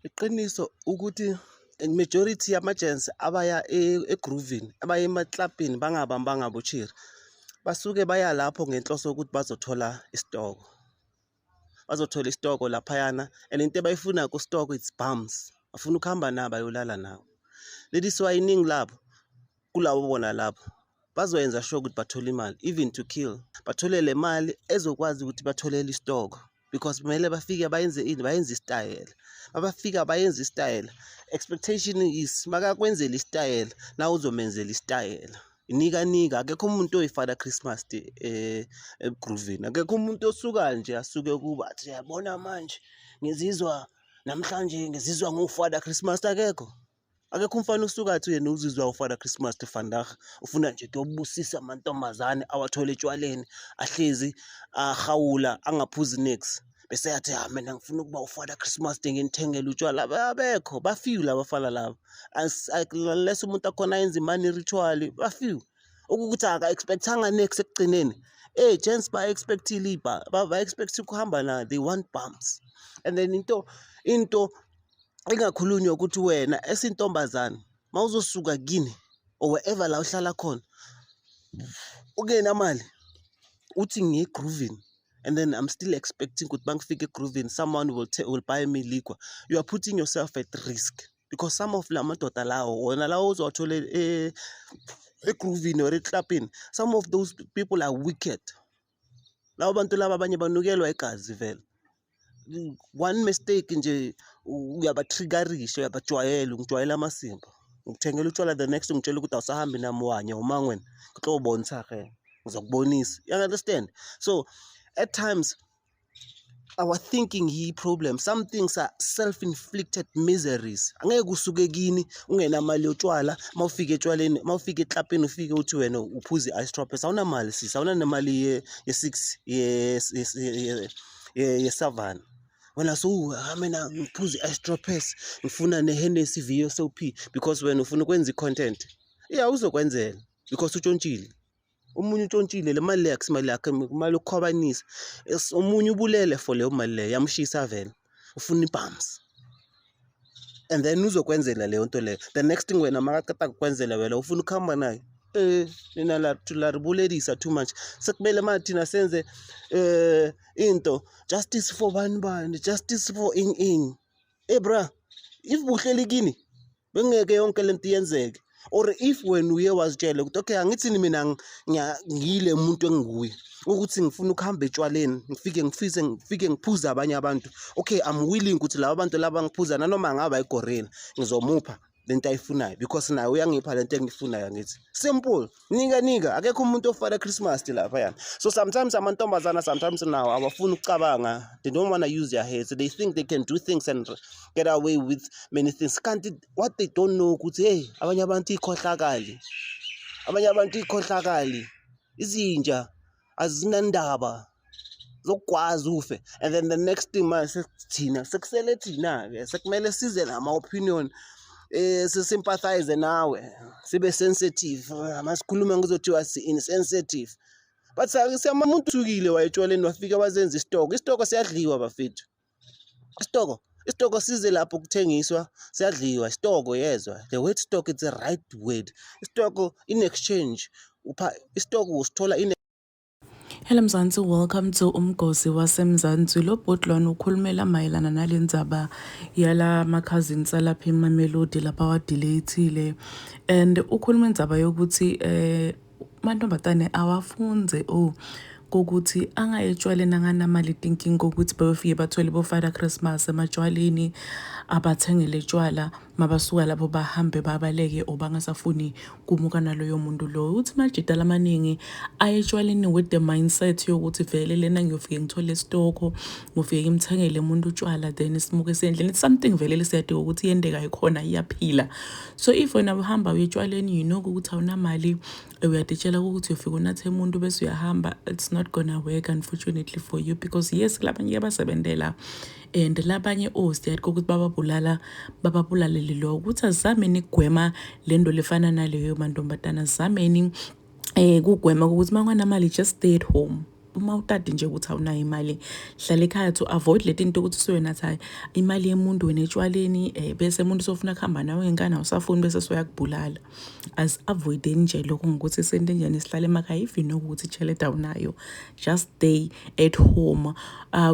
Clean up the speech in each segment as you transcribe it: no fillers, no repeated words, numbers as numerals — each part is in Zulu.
Iqiniso ukuthi majority yama-gents abaya egroovini, abaya emaklabhini bangabambanga bochiri, basuke baya lapho ngenhloso yokuthi bazothola isitoko. Bazothola isitoko laphayana, and into abayifuna kusitoko it's bums. Bafuna ukuhamba nabo bayolala nawo. Ladies iningi labo kulabo bona lapho bazoyenza sure ukuthi bathole imali, even to kill. Bathole le mali ezokwazi ukuthi batholele isitoko. Because kumele bafike bayenze istyle. Mabafika bayenze istyle. Expectation is makakwenzela istyle, na uzomenzela istyle. Nika akekho umuntu oyifada Christmas egroovini. Akekho umuntu osuka nje asuke kuba athi yabona manje ngizizwa namhlanje ngizizwa ngufada Christmas akekho. Akekho umfana usuka athi yena uzizwa ufada Christmas vandag ufuna nje ukuyobusisa amantombazane awathole etshwaleni ahlezi ahawula angaphuzi nix. Bese yathi mina ngifuna ukuba ufada Christmas ngithengele utshwala. Abekho bafiwe labafana labo. Unless umuntu akhona yenza imani ritual bafiwe. Ukuthi aka expectanga next ekugcineni. Gents ba expectile ba expect ukuhamba na, they want bumps. And then into engakhulunywa ukuthi wena esintombazana mawuzosuka kini or wherever la uhlala khona ungena mali uthi ngigroovini, and then I'm still expecting ukuthi bangifike egroovini someone will buy me liquor. You are putting yourself at risk, because some of la madoda lawo wona lawo uzowathole egroovini or eclubini, some of those people are wicked. Labo bantu laba abanye banukelwa igazi vele. One mistake nje uyabatriggerisha, uyabajwayela, ungijwayela amasimba. Ngikuthengela utshwala, the next ngitshela ukuthi awusahambi nami wanye umangweni ngixobonisa ke ngizokubonisa. You understand? So at times our thinking yi problem. Some things are self-inflicted miseries. Angeke usuke kini ungenamali yotshwala, mawufika etshwaleni, mawufika eklapini ufike uthi wena uphuza ice droppers, awunamali sisi, awunanemali ye6 ye7. Wena so mina ngiphuza ice droppers, ngifuna neHennessy VSOP because wena ufuna ukwenza icontent. Uzokwenzela because utshontshile. Umunye utshontshile le mali yakhe, imali yakhe kumali ukukhobanisa. Umunye ubulele for leyo mali leyo yamshisa vele. Ufuna ibums. And then uzokwenzela leyo nto leyo. The next thing wena makaqeda ukwenzela wena ufuna ukuhamba naye. Nina la tularibulerisa too much. Sekumele manje thina senze into justice for bani, justice for ing. Bra, if buhleli kini bengeke yonke lento yenzeke. Or if when uye wazitshela ukuthi okay angithini mina ngiyile umuntu enguye ukuthi ngifuna ukuhamba etshwaleni ngifike ngiphuza abanye abantu, okay I'm willing ukuthi labo bantu laba ngiphuza nanoma ngaba igorilla ngizomupha lento ayifunayo because naye uyangipha lento engifunayo ngithi simple. Nika akekho umuntu ofada Christmas lapha yana. So sometimes amantombazana sometimes now abafuna ukucabanga, they don't want to use their heads. They think they can do things and get away with many things. What they don't know ukuthi abanye abantu ikhohlakali izinja azinandaba zokwazi ufe. And then the next thing manje thina sekusele thina ke sekumele size nama opinion sympathize nawe, sibe sensitive. Masikhuluma ngizothiwa insensitive. But umuntu usukile wayetshwaleni wafika wazenza isitoko siyadliwa bafethu. Isitoko size lapho kuthengiswa siyadliwa isitoko, yezwa. The word stock it's a right word. Isitoko in exchange isitoko usithola in. Hello Mzansi, welcome to Umgosi waseMzansi. Lo bhodlwana ukhulumela mayelana nalendzaba yala ma-cousins alapha eMamelodi lapha wadelethile, and ukhuluma indzaba yokuthi mantombazane awafunze kokuthi angayetshwaleni anganamali thinking kokuthi bayofike bathole bofada Christmas ematshwaleni, abathengele etshwala mabasuka lapho bahambe babaleke or bangasafuni kumuka naloyo muntu lo. Uthi majida lamaningi ayetshwaleni with the mindset yokuthi vele lena ngiyofike ngithole isitoko, ngifike ngimthengele umuntu utshwala then simuke sendlini. It's something vele lesiyadika ukuthi yendeka ikhona iyaphila. So if wena uhamba uyetshwaleni you know ukuthi awunamali, uyaditshela ukuthi ufike unathe umuntu bese uyahamba, it's not gonna work unfortunately for you, because yes kulabanye abasebenzela and labanye siyadika ukuthi bababulalele lo ukuthi azameni kugwema lento lefana naleyo mantombazana, zameni kugwema ukuthi manganamali just stay at home. uma utati nje ukuthi awunayo imali, hlala ekhaya to avoid le tinto ukuthi usuyonathi hayi imali yemuntu wena etshwaleni bese umuntu sofuna kuhamba nawe ngenkani awusafuni bese soyakubulala. As-avoideni nje lokho ngokuthi sentenjani sihlale emakhaya. If you know ukuthi itshelede awunayo, just stay at home.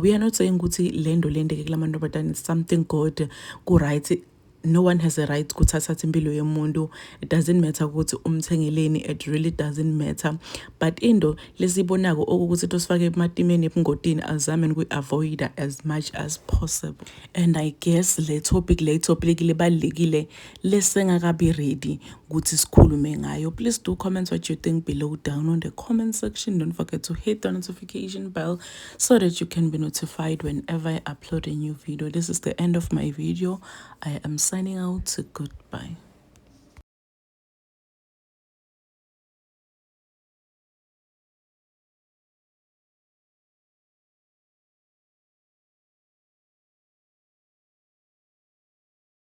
We are not saying ukuthi lento ke kulamantombazane it's something good, ku-right. No one has a right ukuthi athathe impilo yomuntu. It doesn't matter ukuthi umthengeleni, it really doesn't matter. But into lesibonako okuthi tosifake ematimeni ebungodini azame ukuyi-avoida as much as possible. And I guess le topic libalulekile lesengakabi ready ukuthi sikhulume ngayo. Please do comment what you think below down on the comment section. Don't forget to hit the notification bell so that you can be notified whenever I upload a new video. This is the end of my video. I am signing out. Goodbye.